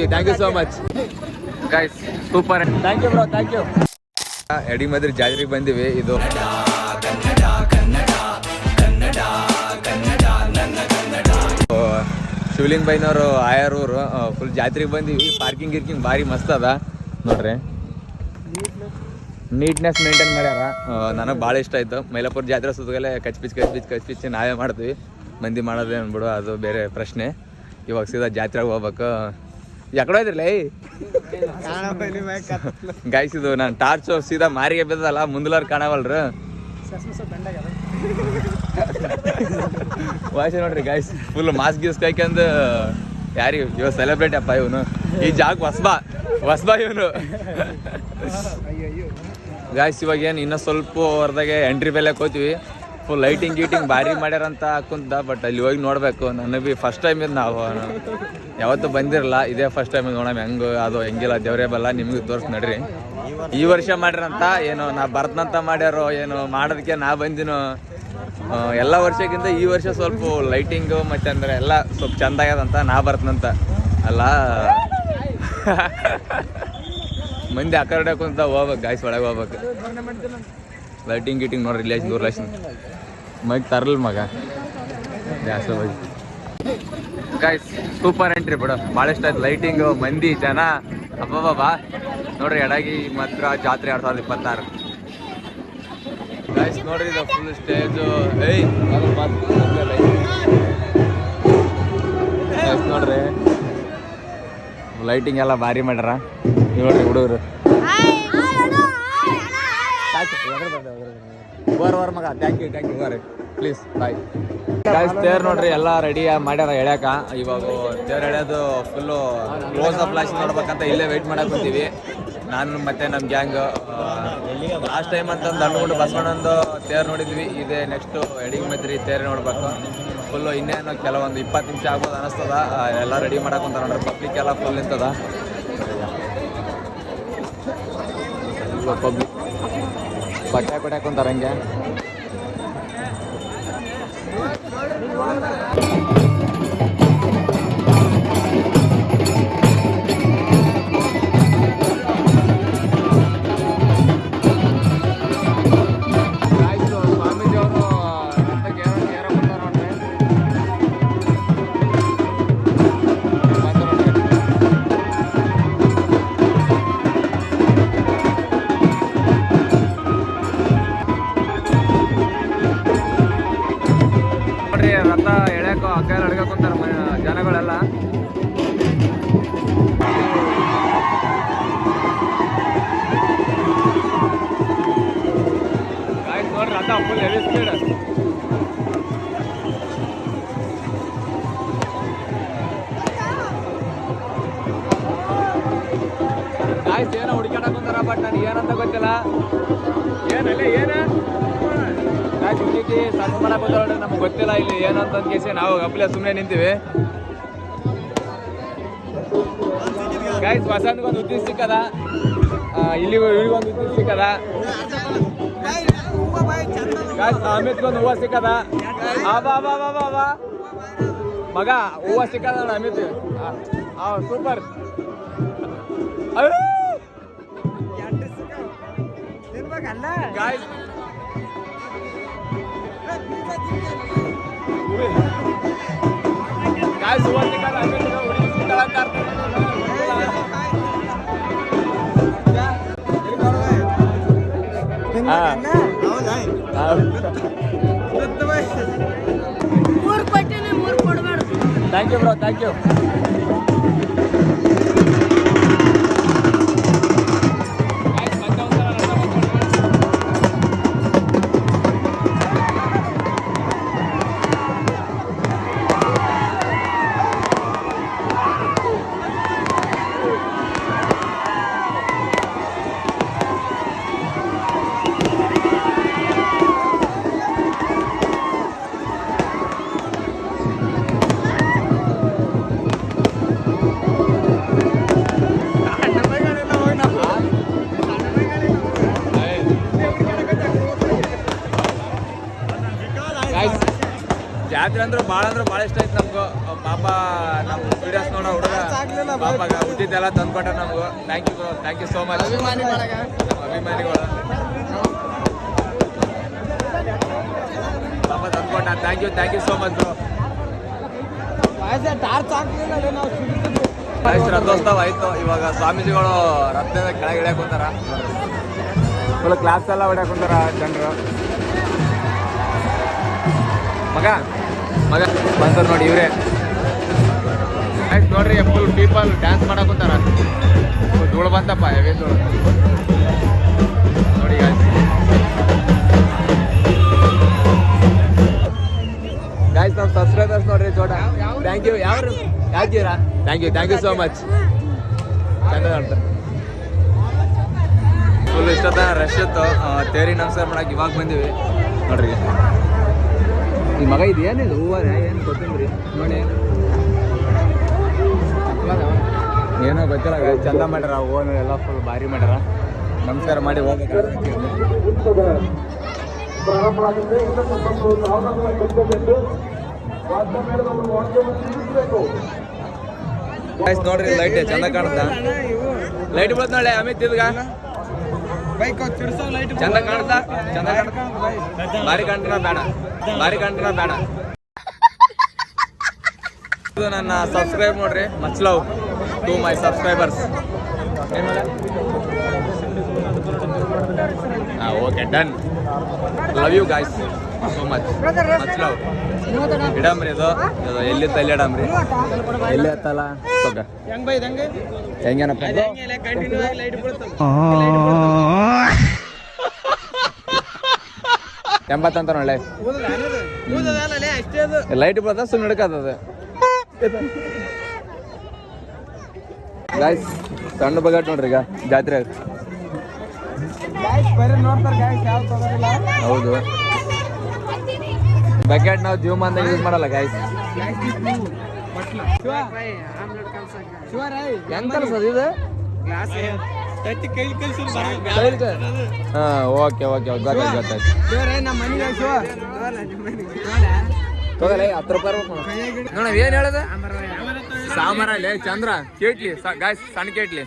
You so much guys. Super, thank you bro, thank you. ಎಡಿಮದ್ರಿ ಜಾತ್ರೆಗೆ ಬಂದಿವಿ. ಇದು ಶಿವಲಿಂಗ ಬೈನವರು ಆಯರೂರು ಫುಲ್ ಜಾತ್ರೆಗೆ ಬಂದಿವಿ. ಪಾರ್ಕಿಂಗ್ ಗಿರ್ಕಿಂಗ್ ಭಾರಿ ಮಸ್ತ್ ಅದ ನೋಡ್ರಿ. ನೀಟ್ನೆಸ್ ಮೇಂಟೈನ್ ಮಾಡ್ಯಾರ. ನನಗೆ ಭಾಳ ಇಷ್ಟ ಆಯಿತು. ಮೈಲಾಪುರ ಜಾತ್ರೆ ಸುತ್ತಗಲೇ ಕಚ್ಪಿಚ್ಚಿ ನಾವೇ ಮಾಡ್ತೀವಿ. ಮಂದಿ ಮಾಡೋದೇ ಅನ್ಬಿಡು, ಅದು ಬೇರೆ ಪ್ರಶ್ನೆ. ಇವಾಗ ಸೀದಾ ಜಾತ್ರೆಗೆ ಹೋಗ್ಬೇಕು. ಯಾಕಡೆ ಹೋಯ್ತಿರ್ಲ ಗಾಯ್ಸ್, ಇದು ನಾನು ಟಾರ್ಚು ಸೀದಾ ಮಾರಿಗೆ ಬಿದ್ದಲ್ಲ, ಮುಂದ್ಲಾರು ಕಾಣವಲ್ರು. ವಾಯ್ಸ್ ನೋಡ್ರಿ ಗಾಯ್ಸ್, ಫುಲ್ ಮಾಸ್ಕ್ ಗೀಸ್ ಕಾಯ್ಕಂದು ಯಾರಿಗೆ ಇವಾಗ ಸೆಲೆಬ್ರೇಟ್ ಅಪ್ಪ ಇವನು. ಈ ಜಾಗ ಹೊಸ್ಬಾ ಇವನು ಗಾಯ್ಸ್. ಇವಾಗ ಏನು ಇನ್ನೂ ಸ್ವಲ್ಪ ಹೊರದಾಗೆ ಎಂಟ್ರಿ ಬೆಲೆ ಹೋಗ್ತೀವಿ. ಫುಲ್ ಲೈಟಿಂಗ್ ಗೀಟಿಂಗ್ ಭಾರಿ ಮಾಡ್ಯಾರಂತ ಹಾಕುಂತ. ಬಟ್ ಅಲ್ಲಿ ಹೋಗಿ ನೋಡಬೇಕು. ನನಗೆ ಭೀ ಫಸ್ಟ್ ಟೈಮ್ ಇದು, ನಾವು ಯಾವತ್ತೂ ಬಂದಿರಲ್ಲ, ಇದೇ ಫಸ್ಟ್ ಟೈಮ್ ನೋಡೋಣ ಹೆಂಗೆ ಅದು ಹೆಂಗಿಲ್ಲ ದೇವರೇ ಬಲ್ಲ. ನಿಮಗೆ ತೋರಿಸ್ ನಡ್ರಿ. ಈ ವರ್ಷ ಮಾಡ್ಯಾರಂತ ಏನೋ ನಾ ಬರ್ತನಂತ ಮಾಡ್ಯಾರೋ ಏನೋ ಮಾಡೋದಕ್ಕೆ ನಾ ಬಂದಿನೋ. ಎಲ್ಲ ವರ್ಷಕ್ಕಿಂತ ಈ ವರ್ಷ ಸ್ವಲ್ಪ ಲೈಟಿಂಗು ಮತ್ತು ಅಂದರೆ ಎಲ್ಲ ಸ್ವಲ್ಪ ಚೆಂದ ಆಗ್ಯದಂತ ನಾ ಬರ್ತನಂತ ಅಲ್ಲ. ಮಂದಿ ಆ ಕಡೆ ಕುಂತ ಹೋಗ್ಬೇಕು ಗಾಯ್ಸ್, ಒಳಗೆ ಹೋಗ್ಬೇಕು. ಲೈಟಿಂಗ್ ಗೀಟಿಂಗ್ ನೋಡ್ರಿ, ರಿಲೇಷನ್ ಮೈಕ್ ತರಲ್ ಮಗ ಜಾಸ್ತಿ ಹೋಗಿ ಗಾಯ್ಸ್. ಸೂಪರ್ ಎಂಟ್ರಿ ಬಿಡು, ಭಾಳ ಇಷ್ಟ ಆಯ್ತು. ಲೈಟಿಂಗು, ಮಂದಿ, ಜನ, ಅಬ್ಬಬ್ಬಾ ನೋಡ್ರಿ. ಎಡಾಗಿ ಮಾತ್ರ ಜಾತ್ರೆ 2026 ಗಾಯ್ಸ್. ನೋಡ್ರಿ ಇದು ಫುಲ್ ಸ್ಟೇಜು. ನೋಡ್ರಿ ಲೈಟಿಂಗ್ ಎಲ್ಲ ಭಾರಿ ಮಾಡ್ಯಾರ ನೋಡ್ರಿ ಹುಡುಗರು. ಬರ್ ಮಗ, ಥ್ಯಾಂಕ್ ಯು ಬರ್ರಿ ಪ್ಲೀಸ್, ಬಾಯ್ ಗಾಯ್ಸ್. ತೇರ್ ನೋಡ್ರಿ ಎಲ್ಲ ರೆಡಿ ಮಾಡ್ಯಾರ ಎಳ್ಯಾಕ. ಇವಾಗ ತೇರ್ ಎಳ್ಯೋದು ಫುಲ್ಲು ಕ್ಲೋಸ್ ಅಪ್ ಲಾಸ್ಟ್ ನೋಡ್ಬೇಕಂತ ಇಲ್ಲೇ ವೆಯ್ಟ್ ಮಾಡಕ್ಕೆ ಬಂದೀವಿ. ನಾನು ಮತ್ತೆ ನಮ್ಮ ಗ್ಯಾಂಗ್ ಲಾಸ್ಟ್ ಟೈಮ್ ಅಂತಂದು ಅಂದ್ಕೊಂಡು ಬಸವಣ್ಣಂದು ತೇರು ನೋಡಿದ್ವಿ. ಇದೇ ನೆಕ್ಸ್ಟು ಎಡಿಮದ್ರಿ ತೇರು ನೋಡ್ಬೇಕು. ಫುಲ್ಲು ಇನ್ನೇನು ಕೆಲವೊಂದು 20 ನಿಮಿಷ ಆಗ್ಬೋದು ಅನ್ನಿಸ್ತದ. ಎಲ್ಲ ರೆಡಿ ಮಾಡಕ್ಕಂತ ನೋಡ್ರಿ. ಪಬ್ಲಿಕ್ ಎಲ್ಲ ಫುಲ್ ನಿಂತದ. ಪಬ್ಲಿಕ್ ಬಟ್ಟೆ ಕುಂತಾರ ಹಂಗೆ. ರಥ ಎಳ್ಯಾಕೋ ಹಗ್ಗ ಅಡ್ಗ ಕುಂತಾರ ಜನಗಳೆಲ್ಲ. ನೋಡ್ರಿ ರಥ ಫುಲ್ ಹೆವಿ ಸ್ಪೀಡ್. ಗಾಯ್ಸ್ ಏನೋ ಹುಡುಕಾಡಕ್ ಕುಂತಾರ, ಬಟ್ ನನಗೆ ಏನಂತ ಗೊತ್ತಿಲ್ಲ. ಏನು ಹುಡುಗಿ ಸರ್ಚ್ ಮಾಡಕ್ ಬಂದ್ರೆ ನಮ್ಗೆ ಗೊತ್ತಿಲ್ಲ ಇಲ್ಲಿ ಏನಂತ ಕೇಸಿ ನಾವು ಗಪ್ಲೆ ಸುಮ್ಮನೆ ನಿಂತೀವಿ. ಗಾಯ್ಸ್ ವಸಂತ್ಗೊಂದು ಉದ್ದಿ ಸಿಕ್ಕದ, ಇಲ್ಲಿಗೊಂದು ಉದ್ದಿ ಸಿಕ್ಕದ. ಗಾಯ್ಸ್ ಅಮಿತ್ಗೊಂದು ಹೂವು ಸಿಕ್ಕದ. ಬಾ ಮಗ, ಹೂವು ಸಿಕ್ಕದ ನೋಡ ಅಮಿತ್. ಸೂಪರ್. ಗಾಯ್ಸ್ ಗಾಯ್ಸ್ ಹೂವು ಸಿಕ್ಕದ, ಅಮಿತ್ ಹುಡುಗಿ ಸಿಕ್ಕದ ಅಂತ ಅರ್ಥ. Thank you bro, thank you. ಜಾತ್ರೆ ಅಂದ್ರೆ ಭಾಳ ಇಷ್ಟ ಆಯ್ತು ನಮ್ಗೆ. ಪಾಪ ನಮ್ಮ ವಿಡಿಯೋಸ್ ನೋಡೋ ಹುಡುಗ ಪಾಪ ಹುಟ್ಟಿದ್ದೆಲ್ಲ ತಂದ್ಕೊಟ್ಟ ನಮ್ಗೆ. ಥ್ಯಾಂಕ್ ಯು ಸೋ ಮಚ್ ಅಭಿಮಾನಿಗಳು ಪಾಪ ತಂದ್ಕೊಟ್ಟ. Thank you so much bro. ರಥೋತ್ಸವ ಆಯ್ತು. ಇವಾಗ ಸ್ವಾಮೀಜಿಗಳು ರಥದ ಕೆಳಗೆ ಇಳಿಯಕ್ಕೆ ಹೋಗ್ತಾರ. ಫುಲ್ ಕ್ಲಾಸ್ ಎಲ್ಲ ಹೊಡ್ಯಾಕ್ ಕುಂತಾರ ಜನರು. ಮಗ ಬಂದರು ನೋಡಿ ಇವ್ರೆ. ಆಯ್ತು ನೋಡ್ರಿ, ಫುಲ್ ಪೀಪಲ್ ಡ್ಯಾನ್ಸ್ ಮಾಡಕ್ ಕುಂತಾರ. ಧೂಳು ಬಂತಪ್ಪ, ಹೆವಿ ಧೂಳು ನೋಡಿ. ಗಾಯ್ಸ್ ನಮ್ಮ ಸಬ್ಸ್ಕ್ರೈಬರ್ಸ್ ನೋಡ್ರಿ ಜೋಡ. Thank you. ಯಾವ್ದೀರಾ? Thank you so much. ಚೆನ್ನಾಗಿ ಆಡ್ತಾರೆ. ಫುಲ್ ಇಷ್ಟೊತ್ತ ರಶ್ ಇತ್ತು. ತೇರಿ ನಮಸ್ಕಾರ ಮಾಡಕ್ಕೆ ಇವಾಗ ಬಂದೀವಿ ನೋಡ್ರಿ. ಈ ಮಗ ಇದು ಏನಿದು ಹೂವ ಏನು ಗೊತ್ತಿಲ್ರಿ ನೋಡಿ. ಏನೋ ಗೊತ್ತಿಲ್ಲ, ಚಂದ ಮಾಡ್ಯಾರ. ಓನ್ ಎಲ್ಲ ಫುಲ್ ಭಾರಿ ಮಾಡ್ಯಾರ. ನಮಸ್ಕಾರ ಮಾಡಿ ಹೋಗ್ಬೇಕು. ನೋಡ್ರಿ ಲೈಟ್ ಚಂದ ಕಾಣುತ್ತಾ? ಲೈಟ್ ಬೀಳತ್ ನಾಳೆ ಅಮಿತ್ ಇದ್ಗ ಚಂದ ಕಾಣುತ್ತಾ? ಭಾರಿ ಕಾಣ್ತಾನ ಬೇಡ. ಇದು ನನ್ನ ಸಬ್ಸ್ಕ್ರೈಬ್ ನೋಡ್ರಿ. Much love to my subscribers. Okay done. Love you guys so much love. ಇಡಮ್ರಿ ಇದು ಎಲ್ಲಿತ್ತ ಎಲ್ಲಿ ಇಡಮ್ರಿ. ಎಲ್ಲಿ ಹತ್ತಲ್ಲ ಹೆಂಗೇನಪ್ಪ? ಎಂಬತ್ತಂತ ಒಳ್ಳೆ ಲೈಟ್ ಬೀಳದ ಸುಮ್ಮನೆ ಹಿಡ್ಕತ್ತದ. ಗಾಯ್ಸ್ ಸಣ್ಣ ಬಗಾಟ್ ನೋಡ್ರಿ ಈಗ ಜಾತ್ರೆ. ಹೌದು, ಬಕೆಟ್ ನಾವು ಜೀವಮಾನದಾಗ ಯೂಸ್ ಮಾಡಲ್ಲ ಗಾಯ್ಸ್. ಹೆಂಗ್ ಕಲ್ಸೋದು ಇದು? ಓಕೆ ಗೊತ್ತಾಯ್ತು. ತಗೋಲ್ಲ 10 ರೂಪಾಯಿ ನೋಡ. ಏನ್ ಹೇಳದ ಸಾಂಬಾರ ಚಂದ್ರ ಕೇಟ್ಲಿ ಗಾಯ್ಸ್, ಸಣ್ಣ ಕೇಟ್ಲಿ.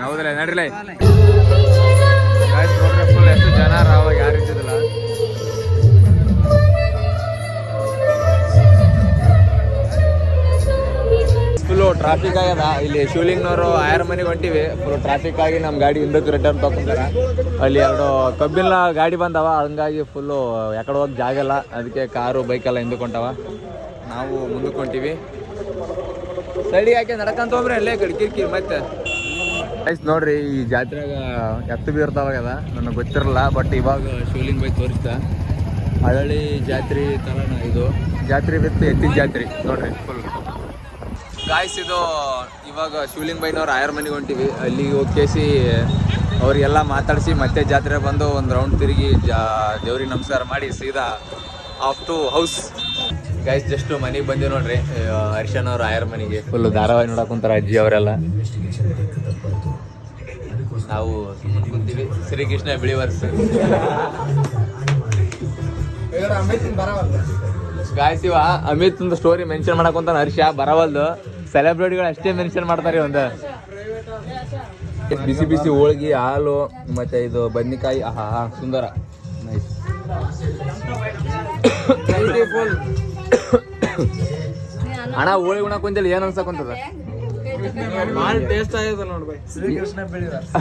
ಹೌದಲ್ಲ ನಡ್ರಿ ಗಾಯ್ಸ್. ನೋಡ್ರಿ ಫುಲ್ ಎಷ್ಟು ಜನ ಅವಾಗ ಯಾರು ಇದ್ದಿದ್ದಿಲ್ಲ. ಫುಲ್ಲು ಟ್ರಾಫಿಕ್ ಆಗ್ಯದ ಇಲ್ಲಿ. ಶಿವಲಿಂಗ್ನವರು ಆಯರ್ ಮನೆಗೆ ಹೊಂಟಿವಿ. ಫುಲ್ ಟ್ರಾಫಿಕ್ ಆಗಿ ನಮ್ಮ ಗಾಡಿ ಹಿಂದಕ್ಕೆ ರಿಟರ್ನ್ ತಗೊಂತಾರ. ಅಲ್ಲಿ 2 ಕಬ್ಬಿನ ಗಾಡಿ ಬಂದವ, ಹಂಗಾಗಿ ಫುಲ್ಲು ಯಾಕಡೆ ಹೋಗಿ ಜಾಗ ಇಲ್ಲ. ಅದಕ್ಕೆ ಕಾರು ಬೈಕೆಲ್ಲ ಹಿಂದಕ್ಕೆ ಹೊಂಟವ. ನಾವು ಮುಂದಕ್ಕೆ ಹೊಂಟಿವಿ. ಸೈಡಿಗೆ ಯಾಕೆ ನಡ್ಕಂತ ಹೋಗ್ರಿ ಅಲ್ಲೇ ಕಡೆ ಕಿರಿಕಿರಿ. ಮತ್ತೆ ಆಯ್ತು ನೋಡ್ರಿ, ಈ ಜಾತ್ರೆಗ ಎತ್ತು ಬಿ ಇರ್ತಾವಾಗದ ನನಗೆ ಗೊತ್ತಿರಲ್ಲ. ಬಟ್ ಇವಾಗ ಶಿವಲಿಂಗ್ ಬೈ ತೋರಿಸ್ತಾ ಹಳ್ಳಿ ಜಾತ್ರೆ ಥರನ ಇದು. ಜಾತ್ರೆ ಬಿತ್ತು ಎತ್ತಿನ ಜಾತ್ರೆ ನೋಡ್ರಿ ಫುಲ್ ಗಾಯ್ಸ್. ಇದು ಇವಾಗ ಶಿವಲಿಂಗ್ ಬೈನವ್ರು ಆಯರ್ ಮನೆಗೆ ಹೊಂಟಿವಿ. ಅಲ್ಲಿಗೆ ಹೋಗಿ ಕೇಸಿ ಅವ್ರಿಗೆಲ್ಲ ಮಾತಾಡಿಸಿ ಮತ್ತೆ ಜಾತ್ರೆ ಬಂದು ಒಂದು ರೌಂಡ್ ತಿರುಗಿ ದೇವ್ರಿಗೆ ನಮಸ್ಕಾರ ಮಾಡಿ ಸೀದಾ off to house guys. Just ಮನೆಗೆ ಬಂದೀವಿ ನೋಡ್ರಿ. ಹರ್ಷನ್ ಅವ್ರ ಆಯರ್ ಮನೆಗೆ ಫುಲ್ ಧಾರಾವಾಹಿ ನೋಡಕ್ ಕುಂತಾರ ಅಜ್ಜಿ ಅವರೆಲ್ಲ. ನಾವು ಕುಂತೀವಿ. ಶ್ರೀಕೃಷ್ಣ ಬಿಳಿವರ್ಸ್ ಗಾಯ್ಸ್. ಇವ ಅಮಿತ್ ಒಂದು ಸ್ಟೋರಿ ಮೆನ್ಷನ್ ಮಾಡಕ್ ಕುಂತಾನ. ಹರ್ಷ ಬರವಲ್ದು. ಸೆಲೆಬ್ರಿಟಿಗಳು ಅಷ್ಟೇ ಮೆನ್ಷನ್ ಮಾಡ್ತಾರೆ. ಒಂದು ಬಿಸಿ ಹೋಳಿಗೆ, ಹಾಲು, ಮತ್ತೆ ಇದು ಬದ್ನಿಕಾಯಿ. ಸುಂದರ ನೈಸ್. ಅಣ್ಣ ಹೋಳಿಗೆ ಉಣಕ್ ಕುಂತಲ್ಲಿ ಏನ್ ಅನ್ಸಕ್ ಕುಂತದ? ಟೇಸ್ಟ್ ಆಗಿದೆ ನೋಡ್ಬೈ. ಶ್ರೀಕೃಷ್ಣ ಬಿಳಿವರ್ಸ್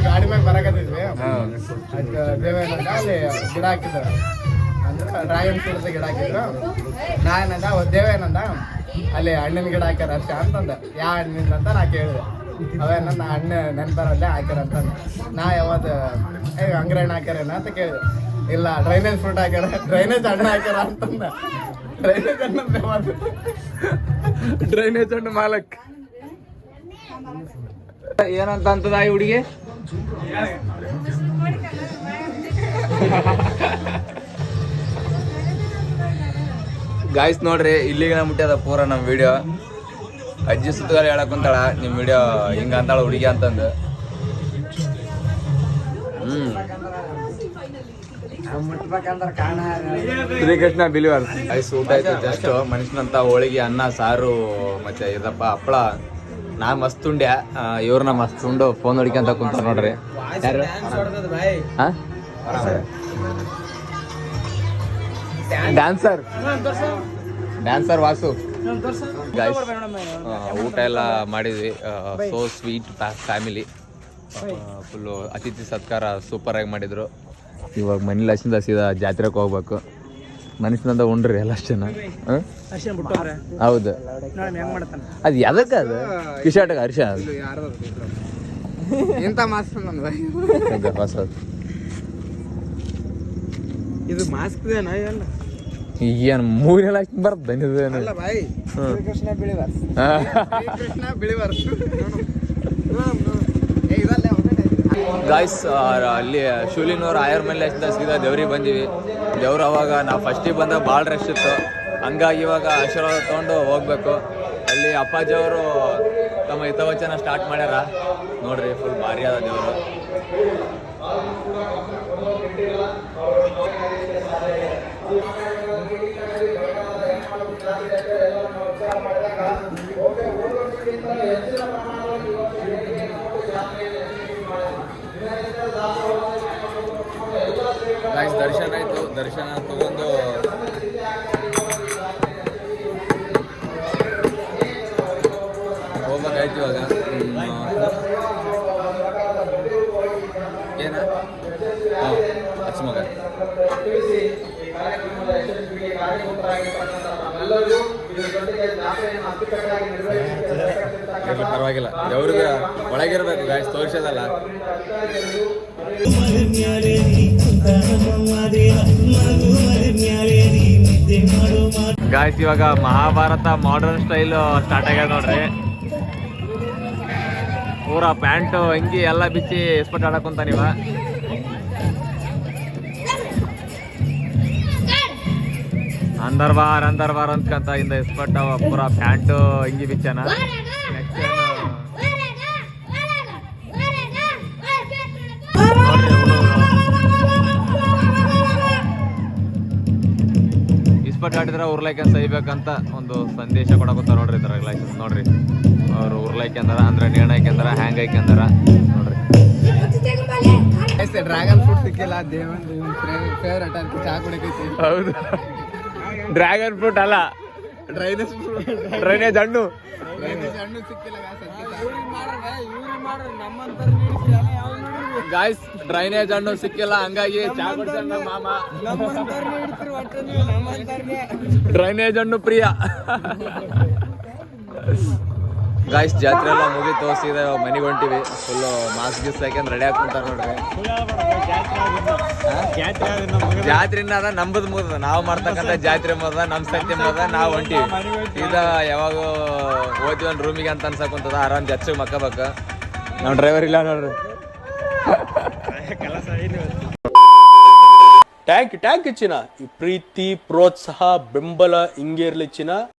ಗಾಡಿ ಮ್ಯಾಗ ಬರಕತ್ತಿದ್ವಿ. ದೇವೇನಂದ ಅಲ್ಲಿ ಗಿಡ ಹಾಕಿದ್ರು, ಅಂದ್ರೆ ಡ್ರ್ಯಾಗನ್ ಫ್ರೂಟ್ಸ್ ಗಿಡ ಹಾಕಿದ್ರು. ನಾ ಏನಂದ ದೇವೇನಂದ ಅಲ್ಲಿ ಹಣ್ಣಿನ ಗಿಡ ಹಾಕ್ಯಾರ ಹರ್ಷ ಅಂತಂದ. ಯಾವ ಹಣ್ಣಿಂದ ಅಂತ ನಾ ಕೇಳಿದೆ. ಅವೇನಂದ ಹಣ್ಣು ನೆನ್ಪರಲ್ಲೇ ಹಾಕ್ಯಾರ ಅಂತಂದ. ನಾ ಯಾವತ್ತು ಅಂಗ್ರಹಣ್ಣ ಹಾಕ್ಯಾರೇನ ಅಂತ ಕೇಳಿದೆ. ಇಲ್ಲ ಡ್ರೈನೇಜ್ ಫ್ರೂಟ್ ಹಾಕ್ಯಾರ, ಡ್ರೈನೇಜ್ ಹಣ್ಣು ಹಾಕ್ಯಾರ ಅಂತಂದ. ಡ್ರೈನೇಜ್ ಹಣ್ಣು ಡ್ರೈನೇಜ್ ಹಣ್ಣು ಮಾಲಕ್ ಏನಂತ ಅಂತದ ಈ ಹುಡುಗಿ. ಗಾಯ್ಸ್ ನೋಡ್ರಿ, ಇಲ್ಲಿಗೆ ಮುಟ್ಟ್ಯದ ಪೂರ ನಮ್ಮ ವಿಡಿಯೋ. ಅಜ್ಜಿ ಸುತ್ತಗಾಲ ಹೇಳಕ್ ಕುಂತಾಳ ನಿಮ್ಮ ವಿಡಿಯೋ ಹಿಂಗ ಅಂತಾಳ ಹುಡುಗಿ ಅಂತಂದು. ಶ್ರೀಕೃಷ್ಣ ಬಿಲಿವರ್ ಐಸ್ ಊಟ ಆಯ್ತು ಜಸ್ಟ್ ಮನುಷ್ಯನಂತ ಹೋಳಿಗೆ ಅನ್ನ ಸಾರು ಮತ್ತೆ ಇದಪ್ಪ ಹಪ್ಪಳ ನಾ ಮಸ್ತ್ ಉಂಡ್ಯ ಇವ್ರನ್ನ ಮಸ್ತ್ ಉಂಡು ಫೋನ್ ಹೊಡಿಕೊಂತ ಕುಂತ ನೋಡ್ರಿ ಡ್ಯಾನ್ಸರ್ ವಾಸು ಗೈಸ್ ಊಟ ಎಲ್ಲ ಮಾಡಿದ್ವಿ ಸೋ ಸ್ವೀಟ್ ಫ್ಯಾಮಿಲಿ ಫುಲ್ಲು ಅತಿಥಿ ಸತ್ಕಾರ ಸೂಪರ್ ಆಗಿ ಮಾಡಿದ್ರು. ಇವಾಗ ಮನೇಲಿ ಹಸಿಂದ ಸೀದಾ ಜಾತ್ರೆಗೆ ಹೋಗ್ಬೇಕು. ಮನುಷ್ಯನಂದ ಉಂಡ್ರಿ ಎಲ್ಲ ಅಷ್ಟು ಜನ. ಹೌದು ಅದು ಎದಕ್ಕೆ ಅದು ಕಿಶಾಟಗ ಹರ್ಷ ಎಂತ ಮಾಸ್ಕ್ ಇದು ಮಾಸ್ಕ್ ಈಗೇನು ಮೂವಿನೆಲ್ಲ ಅಷ್ಟು ಬರತ್ತೆ ಬಂದಿದ್ದೇನೆ. ಗಾಯ್ಸ್ ಅಲ್ಲಿ ಶಿವಲಿಂಗನವ್ರು ಆಯರ್ ಮೇಲೆ ಹಚ್ಚಿದ ಸೀದಾ ದೇವ್ರಿಗೆ ಬಂದೀವಿ. ದೇವ್ರು ಅವಾಗ ನಾವು ಫಸ್ಟಿಗೆ ಬಂದಾಗ ಭಾಳ ರಶ್ ಇತ್ತು, ಹಂಗಾಗಿ ಇವಾಗ ಆಶೀರ್ವಾದ ತೊಗೊಂಡು ಹೋಗ್ಬೇಕು. ಅಲ್ಲಿ ಅಪ್ಪಾಜಿಯವರು ತಮ್ಮ ಹಿತವಚನ ಸ್ಟಾರ್ಟ್ ಮಾಡ್ಯಾರ ನೋಡ್ರಿ. ಫುಲ್ ಭಾರಿ ಆದ ದೇವರು. ಗಾಯ್ಸ್ ದರ್ಶನ ಆಯಿತು. ದರ್ಶನ ತಗೊಂಡು ಹೋಗ್ಬೇಕಾಯ್ತು. ಇವಾಗ ಏನ ಹಚ್ಚಮಗ ಪರವಾಗಿಲ್ಲ, ದೇವ್ರಿಗೆ ಒಳಗಿರ್ಬೇಕು ಗಾಯ್ಸ್, ತೋರಿಸೋದಲ್ಲ. ಗಾಯ್ಸ್ ಇವಾಗ ಮಹಾಭಾರತ ಮಾಡರ್ನ್ ಸ್ಟೈಲ್ ಸ್ಟಾರ್ಟ್ ಆಗ್ಯದ ನೋಡ್ರಿ. ಪೂರಾ ಪ್ಯಾಂಟು ಅಂಗಿ ಎಲ್ಲ ಬಿಚ್ಚಿ ಎಸ್ಪಟ್ ಆಡಕ್ಕಂತ ನೀವ. ಅಂದರ್ ಬಾರ್ ಅಂದ್ಕಂತ ಇಂದ ಎಸ್ಪಟ್ ಪೂರಾ ಪ್ಯಾಂಟು ಅಂಗಿ ಬಿಚ್ಚಾನ. ನೆಕ್ಸ್ಟ್ ಇಸ್ಪಟ್ ಆಡಿದ್ರೆ ಉರ್ಲೈಕೆ ಸಹಿಬೇಕಂತ ಒಂದು ಸಂದೇಶ ಕೊಡಕತ್ತ ನೋಡ್ರಿ. ಇದ್ರ ಲೈಸೆನ್ಸ್ ನೋಡ್ರಿ, ಅವ್ರು ಉರ್ಲೈಕೆ ಅಂದಾರ ಅಂದ್ರೆ ನೇಣೈಕೆ ಅಂದಾರ, ಹ್ಯಾಂಗ್ ಐಕೆ ಅಂದಾರ ನೋಡ್ರಿ. ಡ್ರ್ಯಾಗನ್ ಫ್ರೂಟ್ ಸಿಕ್ಕಿಲ್ಲ, ಫೇವ್ರೇಟ್ ಅಂತ ಚಾ ಕುಡಿಕೈತಿ. ಹೌದು, ಡ್ರ್ಯಾಗನ್ ಫ್ರೂಟ್ ಅಲ್ಲ, ಡ್ರೈನೇಜ್ ಹಣ್ಣು ಸಿಕ್ಕಿಲ್ಲ. ಗಾಯ್ಸ್ ಡ್ರೈನೇಜ್ ಹಣ್ಣು ಸಿಕ್ಕಿಲ್ಲ, ಹಂಗಾಗಿ ಚಾ ಕುಡಿಸೋಣ ಮಾಮ. ಡ್ರೈನೇಜ್ ಹಣ್ಣು ಪ್ರಿಯ. ಗಾಯ್ಸ್ ಜಾತ್ರೆ ಎಲ್ಲ ಮುಗೀತು, ಸೀದಾ ಮನೆಗೆ ಹೊಂಟಿವಿ. ಫುಲ್ಲು ಮಾಸ್ಕ್ ಗೀಸ್ ಹಾಕ್ಯಂಡ್ ರೆಡಿ ಆಗ್ಕೊಂತಾರ ನೋಡ್ರಿ. ಜಾತ್ರೆನ ಅದ ನಂಬದ್ ಮುಗ್ದ, ನಾವು ಮಾಡ್ತಕ್ಕಂಥ ಜಾತ್ರೆ ಮುಗ್ದ, ನಮ್ಮ ಸಂತೆ ಮುಗ್ದ, ನಾವು ಹೊಂಟಿವಿ. ಸೀದಾ ಯಾವಾಗ ಹೋಗ್ತೀವಿ ಒಂದು ರೂಮಿಗೆ ಅಂತ ಅನ್ಸಕ್ಕಂತದ. ಆರಾಮ್ ಜಚ್ಚಗೆ ಮಕ್ಕಬೇಕ. ನಾವು ಡ್ರೈವರ್ ಇಲ್ಲ ನೋಡ್ರಿ. ಟ್ಯಾಂಕ್ ಇಚ್ಚಿನ ಈ ಪ್ರೀತಿ ಪ್ರೋತ್ಸಾಹ ಬೆಂಬಲ ಹಿಂಗೆ ಇರ್ಲಿಚ್ಚಿನ